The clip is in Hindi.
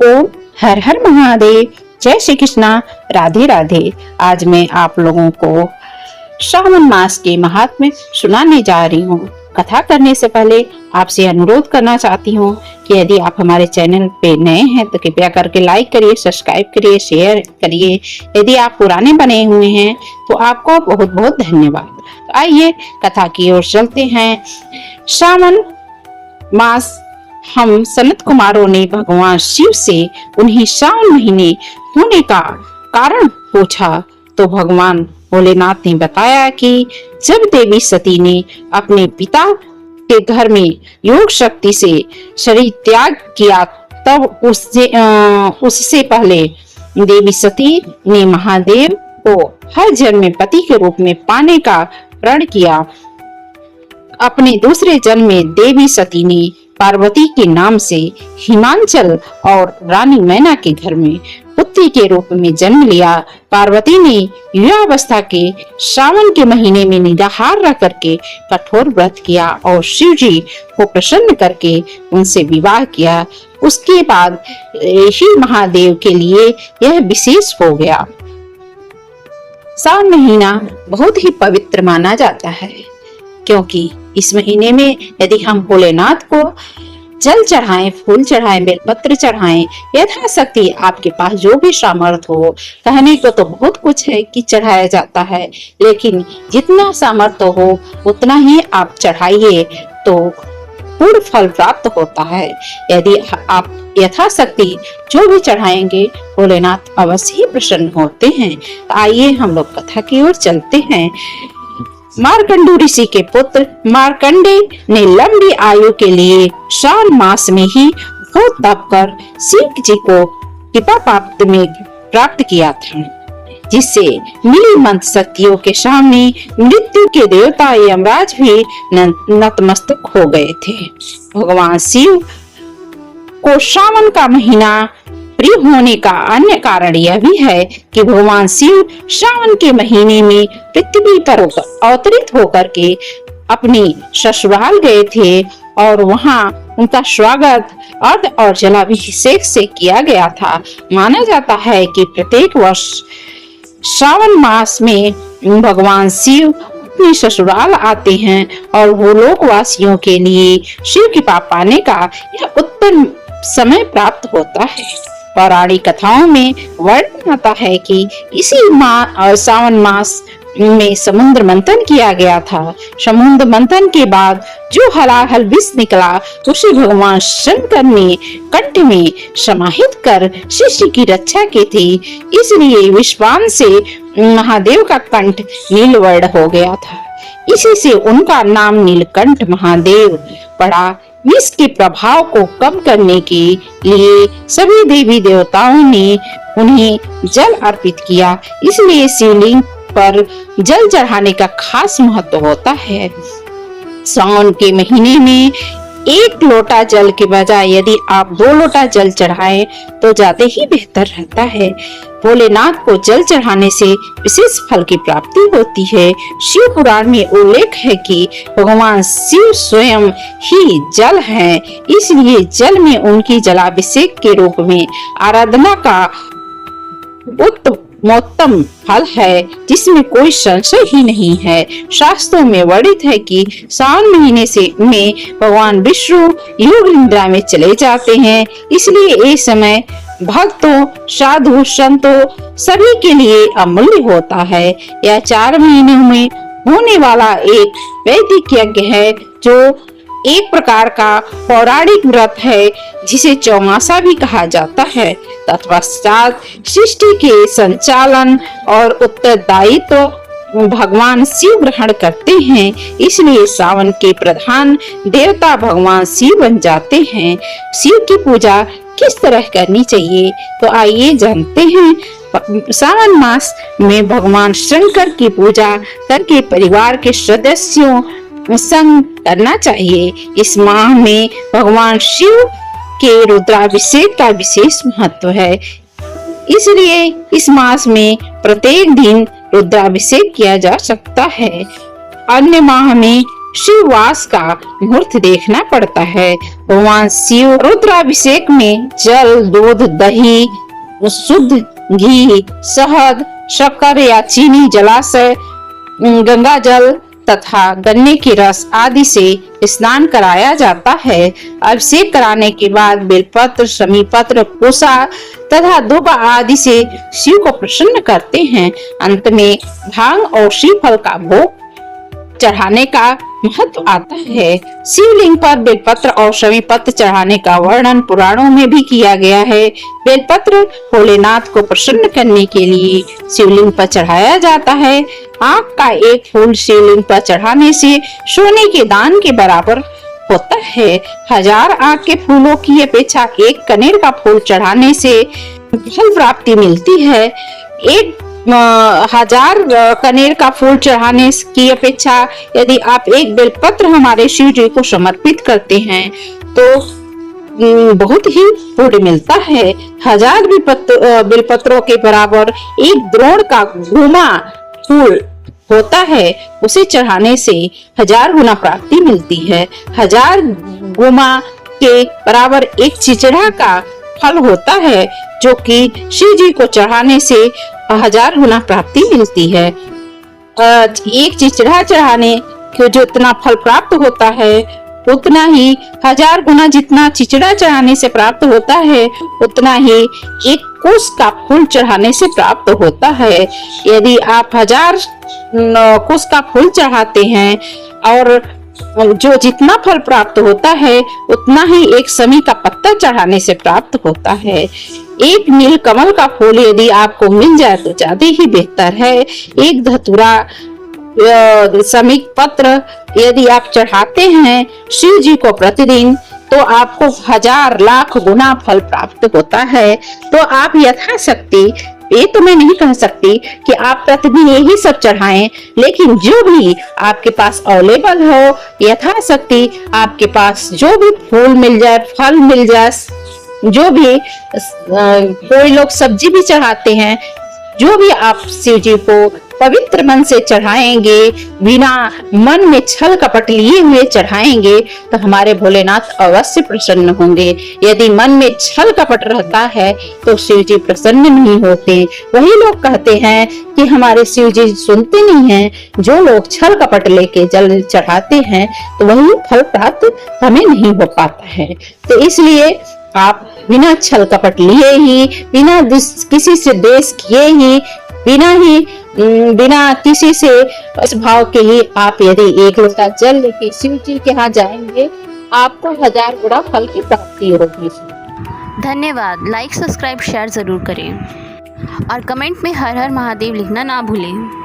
ओम हर हर महादेव। जय श्री कृष्णा। राधे राधे। आज मैं आप लोगों को श्रावण मास के महात्म्य सुनाने जा रही हूँ। कथा करने से पहले आपसे अनुरोध करना चाहती हूँ कि यदि आप हमारे चैनल पे नए हैं तो कृपया करके लाइक करिए, सब्सक्राइब करिए, शेयर करिए। यदि आप पुराने बने हुए हैं तो आपको बहुत बहुत धन्यवाद। तो आइए कथा की ओर चलते हैं। श्रावण मास हम सनत कुमारों ने भगवान शिव से उन्हें श्रावण महीने होने का कारण पूछा तो भगवान भोलेनाथ ने बताया कि जब देवी सती ने अपने पिता के घर में योग शक्ति से शरीर त्याग किया तब उससे पहले देवी सती ने महादेव को हर जन्म में पति के रूप में पाने का प्रण किया। अपने दूसरे जन्म में देवी सती ने पार्वती के नाम से हिमांचल और रानी मैना के घर में पुत्री के रूप में जन्म लिया। पार्वती ने युवावस्था के श्रावण के महीने में निराहार रह करके कठोर व्रत किया और शिव जी को प्रसन्न करके उनसे विवाह किया। उसके बाद शिव महादेव के लिए यह विशेष हो गया। श्रावण महीना बहुत ही पवित्र माना जाता है, क्योंकि इस महीने में यदि हम भोलेनाथ को जल चढ़ाएं, फूल चढ़ाएं, बेलपत्र चढ़ाएं, यथाशक्ति आपके पास जो भी सामर्थ्य हो। कहने को तो बहुत कुछ है कि चढ़ाया जाता है, लेकिन जितना सामर्थ्य हो उतना ही आप चढ़ाइए तो पूर्ण फल प्राप्त होता है। यदि आप यथाशक्ति जो भी चढ़ाएंगे भोलेनाथ अवश्य ही प्रसन्न होते हैं। तो आइए हम लोग कथा की ओर चलते हैं। मार्कंडू ऋषि के पुत्र मार्कंडे ने लंबी आयु के लिए श्रावण मास में ही बहुत तप कर शिव जी को कृपा प्राप्त किया था, जिससे मिली मंत्र शक्तियों के सामने मृत्यु के देवता यमराज भी नतमस्तक हो गए थे। भगवान शिव को श्रावण का महीना प्रिय होने का अन्य कारण यह भी है कि भगवान शिव श्रावण के महीने में पृथ्वी पर अवतरित होकर के अपने ससुराल गए थे और वहां उनका स्वागत अर्घ और जलाभिषेक से किया गया था। माना जाता है कि प्रत्येक वर्ष श्रावण मास में भगवान शिव अपने ससुराल आते हैं और वो लोकवासियों के लिए शिव कृपा पाने का यह उत्तम समय प्राप्त होता है। पौराणिक कथाओं में वर्णन आता है कि इसी श्रावण मास में समुद्र मंथन किया गया था। समुद्र मंथन के बाद जो हलाहल विष निकला उसे भगवान शंकर ने कंठ में समाहित कर सृष्टि की रक्षा की थी। इसलिए विश्वान से महादेव का कंठ नीलवर्ण हो गया था। इसी से उनका नाम नीलकंठ महादेव पड़ा। विष के प्रभाव को कम करने के लिए सभी देवी देवताओं ने उन्हें जल अर्पित किया। इसलिए शिवलिंग पर जल चढ़ाने का खास महत्व होता है। सावन के महीने में एक लोटा जल के बजाय यदि आप 2 लोटा जल चढ़ाएं तो ज्यादा ही बेहतर रहता है। भोलेनाथ को जल चढ़ाने से विशेष फल की प्राप्ति होती है। शिव पुराण में उल्लेख है कि भगवान शिव स्वयं ही जल हैं, इसलिए जल में उनकी जलाभिषेक के रूप में आराधना का उत्तमोत्तम फल है, जिसमें कोई संशय ही नहीं है। शास्त्रों में वर्णित है कि सावन महीने में भगवान विष्णु योग निद्रा में चले जाते हैं, इसलिए ये समय भक्तों, साधु, संतों सभी के लिए अमूल्य होता है। यह 4 महीनों में होने वाला एक वैदिक यज्ञ है, जो एक प्रकार का पौराणिक व्रत है, जिसे चौमासा भी कहा जाता है। तत्पश्चात सृष्टि के संचालन और उत्तरदायित्व भगवान शिव ग्रहण करते हैं, इसलिए सावन के प्रधान देवता भगवान शिव बन जाते हैं। शिव की पूजा किस तरह करनी चाहिए तो आइए जानते हैं। सावन मास में भगवान शंकर की पूजा करके परिवार के सदस्यों संग करना चाहिए। इस माह में भगवान शिव के रुद्राभिषेक का विशेष महत्व है, इसलिए इस मास में प्रत्येक दिन रुद्राभिषेक किया जा सकता है। अन्य माह में शिववास का मुहूर्त देखना पड़ता है। भगवान शिव रुद्राभिषेक में जल, दूध, दही, शुद्ध घी, शहद, शक्कर या चीनी, जलाशय, गंगा जल तथा गन्ने के रस आदि से स्नान कराया जाता है। अभिषेक कराने के बाद बेलपत्र, शमीपत्र, कुशा तथा दुब आदि से शिव को प्रसन्न करते हैं। अंत में भांग और श्रीफल का भोग चढ़ाने का महत्व आता है। शिवलिंग पर बेलपत्र और शमीपत्र चढ़ाने का वर्णन पुराणों में भी किया गया है। बेलपत्र भोलेनाथ को प्रसन्न करने के लिए शिवलिंग पर चढ़ाया जाता है। आँख का एक फूल शिवलिंग पर चढ़ाने से सोने के दान के बराबर होता है। 1000 आँख के फूलों की अपेक्षा एक कनेर का फूल चढ़ाने से फल प्राप्ति मिलती है। 1000 कनेर का फूल चढ़ाने की अपेक्षा यदि आप एक बेलपत्र हमारे शिव जी को समर्पित करते हैं तो बहुत ही पुण्य मिलता है। 1000 बेलपत्रों के बराबर एक द्रोण का घुमा फूल होता है, उसे चढ़ाने से 1000 गुना प्राप्ति मिलती है। 1000 गुमा के बराबर एक चिचड़ा का फल होता है जो कि शिव जी को चढ़ाने से 1000 गुना प्राप्ति मिलती है। एक चिचड़ा चढ़ाने के जो इतना फल प्राप्त होता है उतना ही 1000 गुना जितना चिचड़ा चढ़ाने से प्राप्त होता है उतना ही एक कुश का फूल चढ़ाने से प्राप्त होता है। यदि आप 1000 कुश का फूल चढ़ाते हैं और जो जितना फल प्राप्त होता है उतना ही एक समी का पत्ता चढ़ाने से प्राप्त होता है। एक नील कमल का फूल यदि आपको मिल जाए तो ज्यादा ही बेहतर है। एक धतूरा समीक पत्र यदि आप चढ़ाते हैं शिव जी को प्रतिदिन तो आपको 1000 लाख गुना फल प्राप्त होता है। तो आप यथाशक्ति, ये तो मैं नहीं कह सकती कि आप प्रतिदिन यही सब चढ़ाएं, लेकिन जो भी आपके पास अवेलेबल हो, यथाशक्ति आपके पास जो भी फूल मिल जाए, फल मिल जाए, जो भी कोई लोग सब्जी भी चढ़ाते हैं, जो भी आप शिव जी को पवित्र मन से चढ़ाएंगे, बिना मन में छल कपट लिए हुए चढ़ाएंगे तो हमारे भोलेनाथ अवश्य प्रसन्न होंगे। यदि मन में छल कपट रहता है तो शिव जी प्रसन्न नहीं होते। वही लोग कहते हैं कि हमारे शिव जी सुनते नहीं हैं। जो लोग छल कपट लेके जल चढ़ाते हैं तो वही फल प्राप्त हमें नहीं हो पाता है। तो इसलिए आप बिना छल कपट लिए ही, बिना किसी से देश किए ही, बिना किसी से इस भाव के ही आप यदि एक लोटा जल लेके शिव जी के यहाँ जाएंगे, आपको 1000 गुना फल की प्राप्ति होगी। धन्यवाद। लाइक, सब्सक्राइब, शेयर जरूर करें और कमेंट में हर हर महादेव लिखना ना भूलें।